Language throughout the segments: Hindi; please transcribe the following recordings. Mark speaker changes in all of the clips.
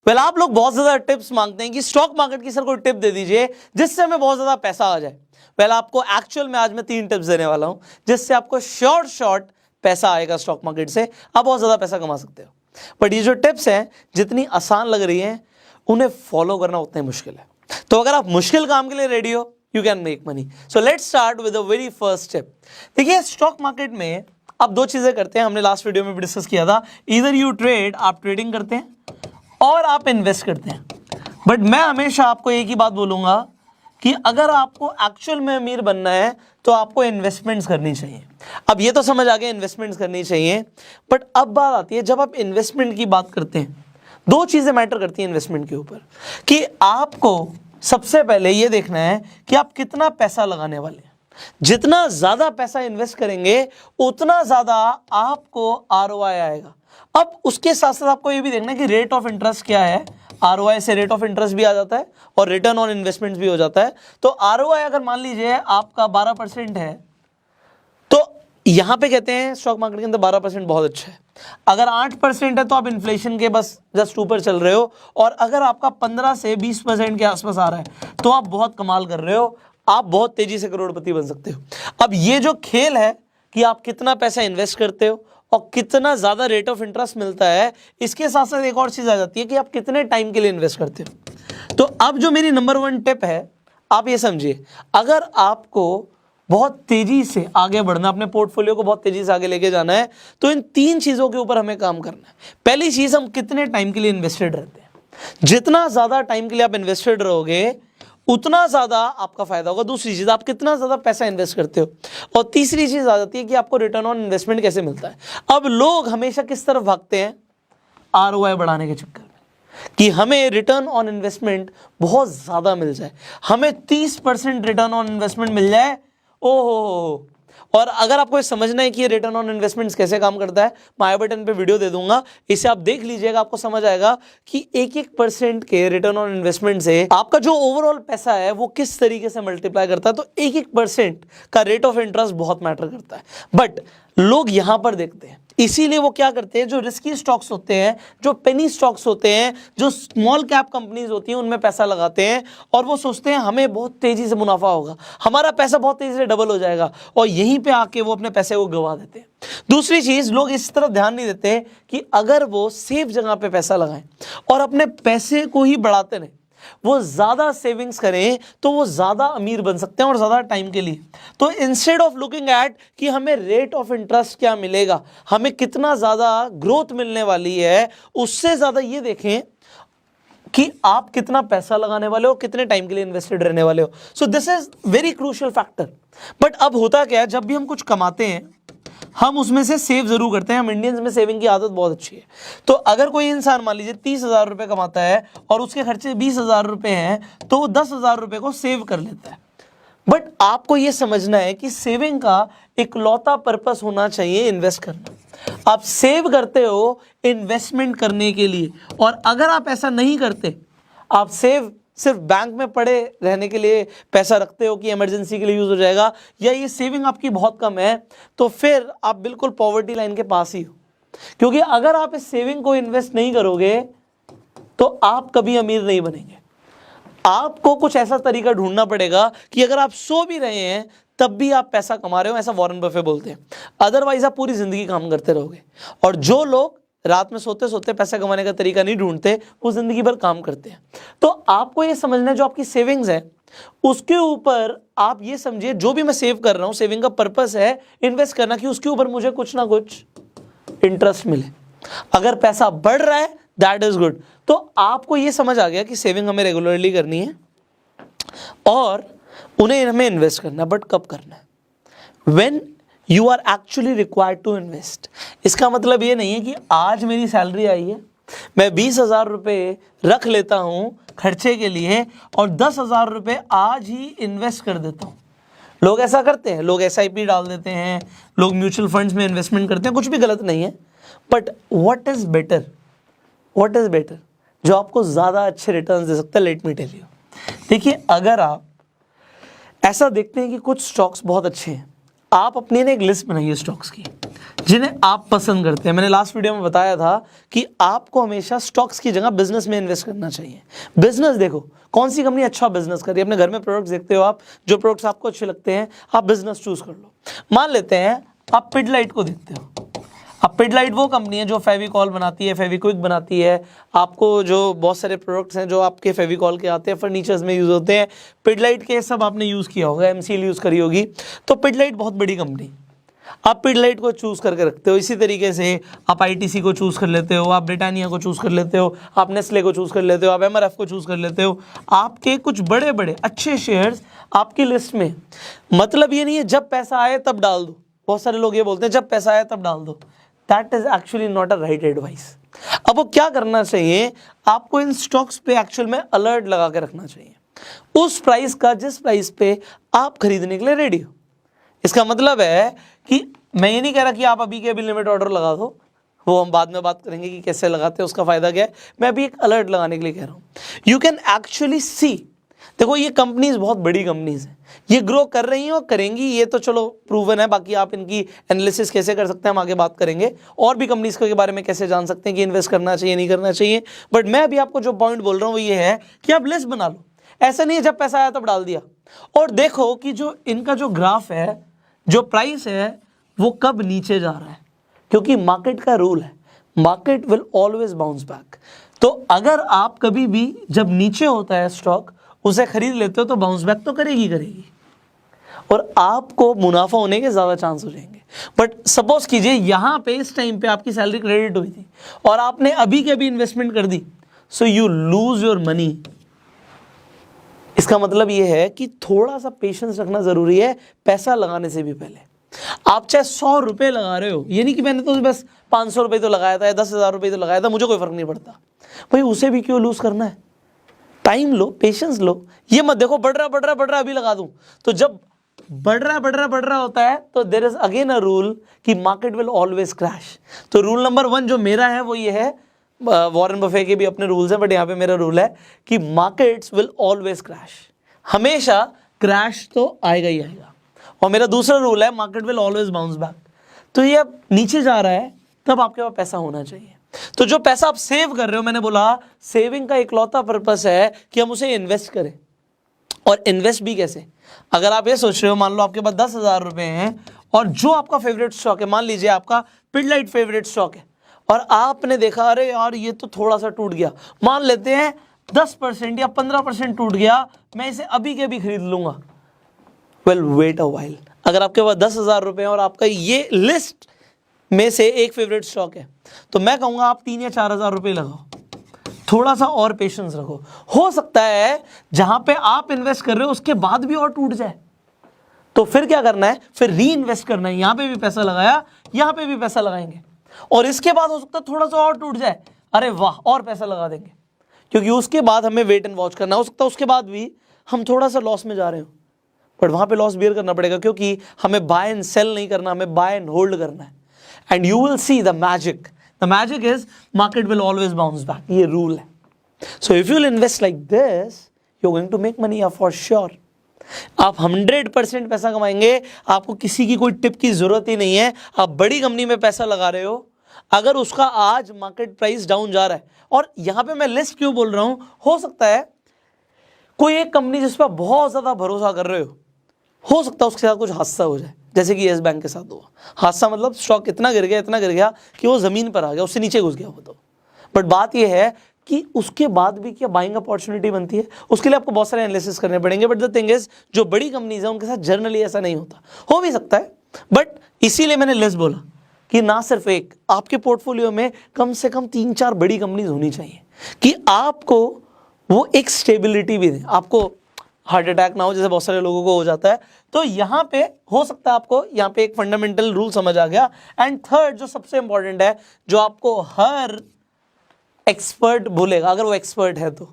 Speaker 1: वेल आप लोग बहुत ज्यादा टिप्स मांगते हैं कि स्टॉक मार्केट की सर कोई टिप दे दीजिए जिससे हमें बहुत ज्यादा पैसा आ जाए। वेल आपको एक्चुअल में आज मैं 3 टिप्स देने वाला हूं जिससे आपको शॉर्ट पैसा आएगा स्टॉक मार्केट से, आप बहुत ज्यादा पैसा कमा सकते हो। बट ये जो टिप्स हैं जितनी आसान लग रही हैं उन्हें फॉलो करना उतना ही मुश्किल है। तो अगर आप मुश्किल काम के लिए रेडी हो, you can make money. So let's start with the very first tip. देखिए स्टॉक मार्केट में आप 2 चीजें करते हैं, हमने लास्ट वीडियो में भी डिस्कस किया था। इधर यू ट्रेड, आप ट्रेडिंग करते हैं, और आप इन्वेस्ट करते हैं। बट मैं हमेशा आपको एक ही बात बोलूंगा कि अगर आपको एक्चुअल में अमीर बनना है तो आपको इन्वेस्टमेंट्स करनी चाहिए। अब ये तो समझ आ गया इन्वेस्टमेंट्स करनी चाहिए, बट अब बात आती है जब आप इन्वेस्टमेंट की बात करते हैं, 2 चीजें मैटर करती हैं इन्वेस्टमेंट के ऊपर कि आपको सबसे पहले ये देखना है कि आप कितना पैसा लगाने वाले हैं। जितना ज्यादा पैसा इन्वेस्ट करेंगे उतना ज्यादा आपको आरओआई आएगा। अब उसके साथ साथ आपको ये भी देखना है कि रेट ऑफ इंटरेस्ट क्या है। आरओआई से रेट ऑफ इंटरेस्ट भी आ जाता है और रिटर्न ऑन इन्वेस्टमेंट्स भी हो जाता है। तो आरओआई अगर मान लीजिए आपका 12% है तो यहां पे कहते हैं स्टॉक मार्केट के अंदर 12% बहुत अच्छा है। अगर 8% है तो आप इन्फ्लेशन के बस जस्ट ऊपर चल रहे हो, और अगर आपका 15 से 20% के आसपास आ रहा है तो आप बहुत कमाल कर रहे हो, आप बहुत तेजी से करोड़पति बन सकते हो। अब ये जो खेल है कि आप कितना पैसा इन्वेस्ट करते हो और कितना ज्यादा रेट ऑफ इंटरेस्ट मिलता है, इसके साथ साथ एक और चीज आ जाती है कि आप कितने टाइम के लिए इन्वेस्ट करते हो। तो अब जो मेरी नंबर 1 टिप है, आप ये समझिए, अगर आपको बहुत तेजी से आगे बढ़ना, अपने पोर्टफोलियो को बहुत तेजी से आगे लेके जाना है, तो इन 3 चीजों के ऊपर हमें काम करना है। पहली चीज, हम कितने टाइम के लिए इन्वेस्टेड रहते हैं। जितना ज्यादा टाइम के लिए आप इन्वेस्टेड रहोगे उतना ज्यादा आपका फायदा होगा। दूसरी चीज, आप कितना ज्यादा पैसा इन्वेस्ट करते हो। और तीसरी चीज आ जाती है कि आपको रिटर्न ऑन इन्वेस्टमेंट कैसे मिलता है। अब लोग हमेशा किस तरफ भागते हैं, आरओआई बढ़ाने के चक्कर में, कि हमें रिटर्न ऑन इन्वेस्टमेंट बहुत ज्यादा मिल जाए, हमें 30% रिटर्न ऑन इन्वेस्टमेंट मिल जाए। ओहो। और अगर आपको ये समझना है कि ये रिटर्न ऑन इन्वेस्टमेंट्स कैसे काम करता है, मैं आई बटन पे वीडियो दे दूंगा, इसे आप देख लीजिएगा, आपको समझ आएगा कि 1% के रिटर्न ऑन इन्वेस्टमेंट से आपका जो ओवरऑल पैसा है वो किस तरीके से मल्टीप्लाई करता है। तो 1% का रेट ऑफ इंटरेस्ट बहुत मैटर करता है। बट लोग यहां पर देखते हैं, इसीलिए वो क्या करते हैं, जो रिस्की स्टॉक्स होते हैं, जो पेनी स्टॉक्स होते हैं, जो स्मॉल कैप कंपनीज होती हैं, उनमें पैसा लगाते हैं और वो सोचते हैं हमें बहुत तेजी से मुनाफा होगा, हमारा पैसा बहुत तेजी से डबल हो जाएगा, और यहीं पे आके वो अपने पैसे को गवा देते हैं। दूसरी चीज, लोग इस तरफ ध्यान नहीं देते कि अगर वो सेफ जगह पे पैसा लगाएं और अपने पैसे को ही बढ़ाते रहें, वो ज्यादा सेविंग्स करें, तो वो ज्यादा अमीर बन सकते हैं और ज्यादा टाइम के लिए। तो इंस्टेड ऑफ लुकिंग एट कि हमें रेट ऑफ इंटरेस्ट क्या मिलेगा, हमें कितना ज्यादा ग्रोथ मिलने वाली है, उससे ज्यादा ये देखें कि आप कितना पैसा लगाने वाले हो, कितने टाइम के लिए इन्वेस्टेड रहने वाले हो। So this is very crucial factor. But अब होता क्या है, जब भी हम कुछ कमाते हैं हम उसमें से सेव जरूर करते हैं। हम इंडियंस में सेविंग की आदत बहुत अच्छी है। तो अगर कोई इंसान मान लीजिए 30,000 रुपए कमाता है और उसके खर्चे 20,000 रुपए हैं, तो वो 10,000 रुपए को सेव कर लेता है। बट आपको यह समझना है कि सेविंग का इकलौता पर्पस होना चाहिए इन्वेस्ट करना। आप सेव करते हो इन्वेस्टमेंट करने के लिए, और अगर आप ऐसा नहीं करते, आप सेव सिर्फ बैंक में पड़े रहने के लिए पैसा रखते हो कि इमरजेंसी के लिए यूज हो जाएगा, या ये सेविंग आपकी बहुत कम है, तो फिर आप बिल्कुल पॉवर्टी लाइन के पास ही हो। क्योंकि अगर आप इस सेविंग को इन्वेस्ट नहीं करोगे तो आप कभी अमीर नहीं बनेंगे। आपको कुछ ऐसा तरीका ढूंढना पड़ेगा कि अगर आप सो भी रहे हैं तब भी आप पैसा कमा रहे हो, ऐसा वॉरेन बफे बोलते हैं। अदरवाइज आप पूरी जिंदगी काम करते रहोगे। और जो लोग रात में सोते सोते पैसा कमाने का तरीका नहीं ढूंढते, वो जिंदगी भर काम करते हैं। तो आपको ये समझना है, जो आपकी सेविंग्स है उसके ऊपर आप ये समझिए, जो भी मैं सेव कर रहा हूं, सेविंग का पर्पस है इन्वेस्ट करना, कि उसके ऊपर मुझे कुछ ना कुछ इंटरेस्ट मिले। अगर पैसा बढ़ रहा है दैट इज गुड। तो आपको ये समझ आ गया कि सेविंग हमें रेगुलरली करनी है और उन्हें हमें इन्वेस्ट करना है। बट कब करना है? When you are actually required to invest. इसका मतलब ये नहीं है कि आज मेरी सैलरी आई है, मैं 20,000 रुपये रख लेता हूं खर्चे के लिए और 10,000 रुपये आज ही इन्वेस्ट कर देता हूं। लोग ऐसा करते हैं, लोग SIP डाल देते हैं, लोग म्यूचुअल फंड्स में इन्वेस्टमेंट करते हैं, कुछ भी गलत नहीं है। But what is better, what is better जो आपको ज्यादा अच्छे रिटर्न दे सकता है? Let me tell you. देखिए, अगर आप ऐसा देखते हैं कि कुछ स्टॉक्स बहुत अच्छे हैं, आप अपनी एक लिस्ट बनाइए स्टॉक्स की जिन्हें आप पसंद करते हैं। मैंने लास्ट वीडियो में बताया था कि आपको हमेशा स्टॉक्स की जगह बिजनेस में इन्वेस्ट करना चाहिए। बिजनेस देखो कौन सी कंपनी अच्छा बिजनेस कर रही है, अपने घर में प्रोडक्ट्स देखते हो आप, जो प्रोडक्ट्स आपको अच्छे लगते हैं आप बिजनेस चूज कर लो। मान लेते हैं आप पिडलाइट को देखते हो। अब पिडलाइट वो कंपनी है जो फेविकॉल बनाती है, फेविक्विक बनाती है, आपको जो बहुत सारे प्रोडक्ट्स हैं जो आपके फेविकॉल के आते हैं, फर्नीचर्स में यूज होते हैं, पिडलाइट के सब आपने यूज किया होगा, एमसीएल यूज करी होगी। तो पिडलाइट बहुत बड़ी कंपनी, आप पिडलाइट को चूज करके रखते हो। इसी तरीके से आप आईटीसी को चूज कर लेते हो, आप ब्रिटानिया को चूज कर लेते हो, आप नेस्ले को चूज कर लेते हो, आप एमआरएफ को चूज कर लेते हो। आपके कुछ बड़े बड़े अच्छे शेयर्स आपकी लिस्ट में। मतलब ये नहीं है जब पैसा आए तब डाल दो, बहुत सारे लोग ये बोलते हैं जब पैसा आए तब डाल दो। That is actually not a right advice. अब वो क्या करना चाहिए, आपको इन स्टॉक्स पे एक्चुअल में अलर्ट लगा के रखना चाहिए उस प्राइस का जिस प्राइस पे आप खरीदने के लिए रेडी हो। इसका मतलब है कि मैं ये नहीं कह रहा कि आप अभी के अभी लिमिट ऑर्डर लगा दो, वो हम बाद में बात करेंगे कि कैसे लगाते हैं, उसका फायदा क्या है। मैं अभी एक अलर्ट लगाने के लिए कह रहा हूँ। यू कैन एक्चुअली सी, देखो ये कंपनीज बहुत बड़ी कंपनीज हैं, ये ग्रो कर रही हैं और करेंगी, ये तो चलो प्रूवन है। बाकी आप इनकी एनालिसिस कैसे कर सकते हैं हम आगे बात करेंगे, और भी कंपनीज के बारे में कैसे जान सकते हैं कि इन्वेस्ट करना चाहिए नहीं करना चाहिए। बट मैं अभी आपको जो पॉइंट बोल रहा हूँ वो ये है कि आप लिस्ट बना लो। ऐसा नहीं है जब पैसा आया तब डाल दिया। और देखो कि जो इनका जो ग्राफ है, जो प्राइस है, वो कब नीचे जा रहा है, क्योंकि मार्केट का रूल है market will always bounce back. तो अगर आप कभी भी जब नीचे होता है स्टॉक उसे खरीद लेते हो तो बाउंस बैक तो करेगी और आपको मुनाफा होने के ज़्यादा चांस हो जाएंगे। बट सपोज कीजिए यहाँ पे इस टाइम पे आपकी सैलरी क्रेडिट हुई थी और आपने अभी के अभी इन्वेस्टमेंट कर दी, so you lose your money. इसका मतलब यह है कि थोड़ा सा पेशेंस रखना जरूरी है पैसा लगाने से भी पहले। आप चाहे 100 रुपए लगा रहे हो, ये नहीं कि मैंने तो बस 500 रुपए तो लगाया था या 10,000 रुपए तो लगाया था, मुझे कोई फर्क नहीं पड़ता, भाई उसे भी क्यों लूज करना है। टाइम लो, पेशेंस लो, ये मत देखो बढ़ रहा अभी लगा दूं। तो जब बढ़ रहा होता है तो there is again a rule कि मार्केट विल ऑलवेज क्रैश। तो रूल नंबर 1 जो मेरा है वो ये है, वॉरेन बफे के भी अपने रूल्स हैं बट यहाँ पे मेरा रूल है कि मार्केट्स विल ऑलवेज क्रैश, हमेशा क्रैश तो आएगा ही आएगा। और मेरा दूसरा रूल है market will always bounce back. तो ये अब नीचे जा रहा है तब आपके पास पैसा होना चाहिए। तो जो पैसा आप सेव कर रहे हो, मैंने बोला सेविंग का इकलौता पर्पस है कि हम उसे इन्वेस्ट करें। और इन्वेस्ट भी कैसे, अगर आप ये सोच रहे हो, मान लो आपके पास 10,000 रुपए हैं और जो आपका फेवरेट स्टॉक है, मान लीजिए आपका पिडलाइट फेवरेट स्टॉक है और आपने देखा अरे यार ये तो थोड़ा सा टूट गया, मान लेते हैं 10% या 15% टूट गया, मैं इसे अभी के अभी खरीद लूंगा। Well wait a while. अगर आपके पास 10,000 रुपए हैं और आपका ये लिस्ट में से एक फेवरेट स्टॉक है तो मैं कहूंगा आप 3 या 4,000 रुपए लगाओ, थोड़ा सा और पेशेंस रखो। हो सकता है जहां पे आप इन्वेस्ट कर रहे हो उसके बाद भी और टूट जाए, तो फिर क्या करना है, फिर री इन्वेस्ट करना है। यहां पे भी पैसा लगाया, यहां पे भी पैसा लगाएंगे और इसके बाद हो सकता है थोड़ा सा और टूट जाए, अरे वाह और पैसा लगा देंगे, क्योंकि उसके बाद हमें वेट एंड वॉच करना। हो सकता है उसके बाद भी हम थोड़ा सा लॉस में जा रहे हो, बट वहां पे लॉस बियर करना पड़ेगा, क्योंकि हमें बाय एंड सेल नहीं करना, हमें बाय एंड होल्ड करना है। And you will see the magic is market will always bounce back, ये रूल है। So if you will invest like this you are going to make money for sure. आप 100% पैसा कमाएंगे, आपको किसी की कोई टिप की जरूरत ही नहीं है। आप बड़ी कंपनी में पैसा लगा रहे हो, अगर उसका आज मार्केट प्राइस डाउन जा रहा है, और यहां पे मैं लिस्ट क्यों बोल रहा हूं, हो सकता है कोई एक कंपनी जिस पर बहुत ज्यादा भरोसा कर रहे हो सकता है उसके साथ कुछ हादसा हो जाए, जैसे कि येस बैंक के साथ हुआ। हादसा मतलब स्टॉक इतना गिर गया कि वो जमीन पर आ गया, उससे नीचे घुस गया वो तो। बट बात यह है कि उसके बाद भी क्या बाइंग अपॉर्चुनिटी बनती है, उसके लिए आपको बहुत सारे एनालिसिस करने पड़ेंगे। बट द थिंग इज जो बड़ी कंपनीज है उनके साथ जनरली ऐसा नहीं होता, हो भी सकता है, बट इसीलिए मैंने लिस्ट बोला कि ना सिर्फ एक, आपके पोर्टफोलियो में कम से कम 3-4 बड़ी कंपनीज होनी चाहिए कि आपको वो एक स्टेबिलिटी भी दे, आपको हार्ट अटैक ना हो जैसे बहुत सारे लोगों को हो जाता है। तो यहाँ पे हो सकता है आपको यहाँ पे एक फंडामेंटल रूल समझ आ गया। एंड थर्ड जो सबसे इंपॉर्टेंट है, जो आपको हर एक्सपर्ट बोलेगा अगर वो एक्सपर्ट है तो,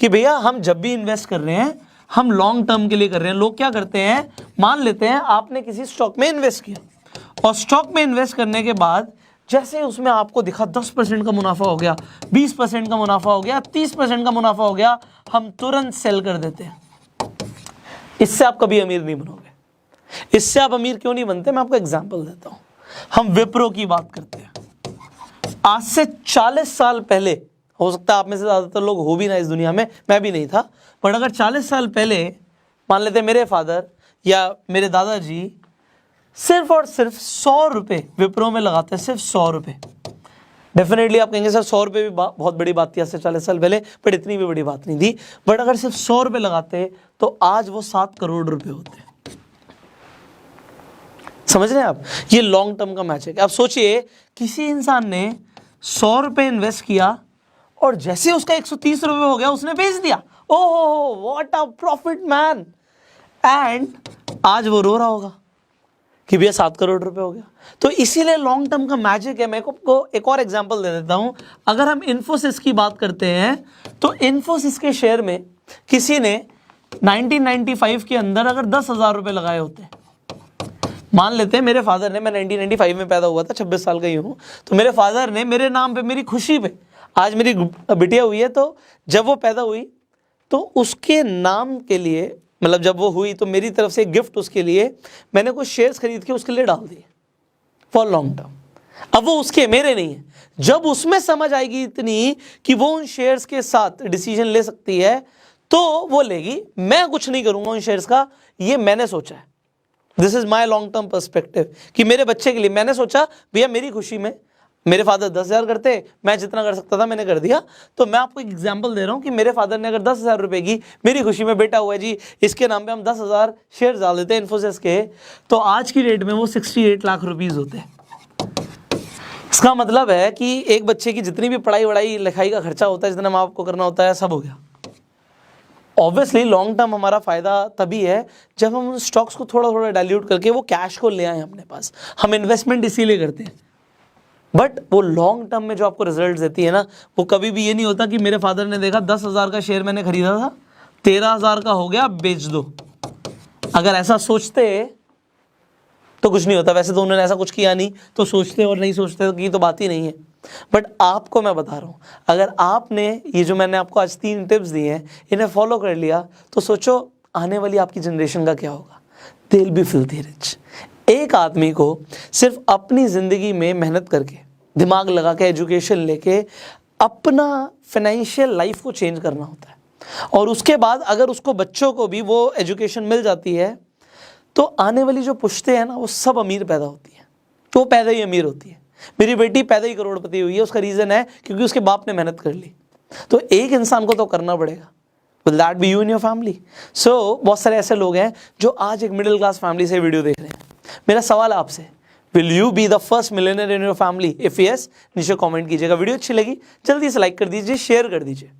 Speaker 1: कि भैया हम जब भी इन्वेस्ट कर रहे हैं हम लॉन्ग टर्म के लिए कर रहे हैं। लोग क्या करते हैं, मान लेते हैं आपने किसी स्टॉक में इन्वेस्ट किया और स्टॉक में इन्वेस्ट करने के बाद जैसे उसमें आपको दिखा 10% का मुनाफा हो गया, 20% का मुनाफा हो गया, 30% का मुनाफा हो गया, हम तुरंत सेल कर देते हैं। इससे आप कभी अमीर नहीं बनोगे। इससे आप अमीर क्यों नहीं बनते, मैं आपको एग्जांपल देता हूं। हम विप्रो की बात करते हैं। आज से 40 साल पहले, हो सकता है आप में से ज़्यादातर लोग हो भी ना इस दुनिया में, मैं भी नहीं था, बट अगर 40 साल पहले मान लेते मेरे फादर या मेरे दादाजी सिर्फ और सिर्फ 100 रुपये विप्रो में लगाते, सिर्फ 100 रुपये। डेफिनेटली आप कहेंगे सर 100 रुपये भी बहुत बड़ी बात थी आज से 40 साल पहले, बट इतनी भी बड़ी बात नहीं थी। बट अगर सिर्फ 100 रुपये लगाते तो आज वो 7 करोड़ रुपए होते। समझ रहे हैं आप? ये लॉन्ग टर्म का मैच है। आप सोचिए किसी इंसान ने 100 रुपये इन्वेस्ट किया और जैसे उसका 130 रुपये हो गया उसने बेच दिया। Oh what a profit man. And आज वो रो रहा होगा कि भैया 7 करोड़ रुपए हो गया। तो इसीलिए लॉन्ग टर्म का मैजिक है। मैं आपको एक और एग्जांपल दे देता हूं। अगर हम इन्फोसिस की बात करते हैं तो इन्फोसिस के शेयर में किसी ने 1995 के अंदर अगर 10,000 रुपए लगाए होते, मान लेते हैं मेरे फादर ने, मैं 1995 में पैदा हुआ था, 26 साल का ही हूँ, तो मेरे फादर ने मेरे नाम पे, मेरी खुशी पे, आज मेरी बिटिया हुई है, तो जब वो पैदा हुई तो उसके नाम के लिए, मतलब जब वो हुई तो मेरी तरफ से गिफ्ट उसके लिए मैंने कुछ शेयर्स खरीद के उसके लिए डाल दिए फॉर लॉन्ग टर्म। अब वो उसके, मेरे नहीं है। जब उसमें समझ आएगी इतनी कि वो उन शेयर्स के साथ डिसीजन ले सकती है तो वो लेगी। मैं कुछ नहीं करूंगा उन शेयर्स का, ये मैंने सोचा है। This is my long term perspective कि मेरे बच्चे के लिए मैंने सोचा भैया मेरी खुशी में, मेरे फादर 10,000 करते, मैं जितना कर सकता था मैंने कर दिया। तो मैं आपको एक एग्जांपल दे रहा हूं कि मेरे फादर ने अगर 10,000 रुपए की, मेरी खुशी में बेटा हुआ है जी, इसके नाम पे हम 10,000 शेयर डाल देते हैं इन्फोसिस के, तो आज की डेट में वो 68 लाख रुपीज होते हैं। इसका मतलब है कि एक बच्चे की जितनी भी पढ़ाई वढ़ाई लिखाई का खर्चा होता है, जितना माँ बाप को करना होता है, सब हो गया। ऑब्वियसली लॉन्ग टर्म हमारा फायदा तभी है जब हम उन स्टॉक्स को थोड़ा थोड़ा डाइल्यूट करके वो कैश को ले आए अपने पास। हम इन्वेस्टमेंट इसीलिए करते हैं, बट वो लॉन्ग टर्म में जो आपको रिजल्ट देती है ना, वो कभी भी ये नहीं होता कि मेरे फादर ने देखा 10,000 का शेयर मैंने खरीदा था, 13,000 का हो गया, बेच दो। अगर ऐसा सोचते तो कुछ नहीं होता। वैसे तो उन्होंने ऐसा कुछ किया नहीं, तो सोचते और नहीं सोचते की तो बात ही नहीं है। बट आपको मैं बता रहा हूँ, अगर आपने ये जो मैंने आपको आज 3 टिप्स दिए हैं, इन्हें फॉलो कर लिया तो सोचो आने वाली आपकी जनरेशन का क्या होगा। They will be filthy rich. एक आदमी को सिर्फ अपनी ज़िंदगी में मेहनत करके, दिमाग लगा के, एजुकेशन लेके अपना फाइनेंशियल लाइफ को चेंज करना होता है, और उसके बाद अगर उसको बच्चों को भी वो एजुकेशन मिल जाती है तो आने वाली जो पुश्ते हैं ना, वो सब अमीर पैदा होती है। तो वो पैदा ही अमीर होती है। मेरी बेटी पैदा ही करोड़पति हुई है, उसका रीज़न है क्योंकि उसके बाप ने मेहनत कर ली। तो एक इंसान को तो करना पड़ेगा। Will that be you in your family? So बहुत सारे ऐसे लोग हैं जो आज एक मिडिल क्लास फैमिली से वीडियो देख रहे हैं। मेरा सवाल आपसे, will you be the first millionaire in your family? If yes, नीचे कमेंट कीजिएगा। वीडियो अच्छी लगी जल्दी से लाइक कर दीजिए, शेयर कर दीजिए,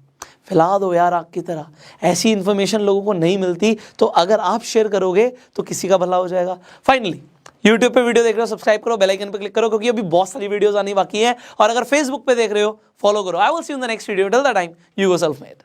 Speaker 1: फैला दो यार आग की तरह। ऐसी इन्फॉर्मेशन लोगों को नहीं मिलती, तो अगर आप शेयर करोगे तो किसी का भला हो जाएगा। फाइनली YouTube पे वीडियो देख रहे हो, सब्सक्राइब करो, बेल आइकन पे क्लिक करो, क्योंकि अभी बहुत सारी वीडियोस आनी बाकी हैं। और अगर Facebook पे देख रहे हो, फॉलो करो। I will see you in the next video. Till the time, you go self made.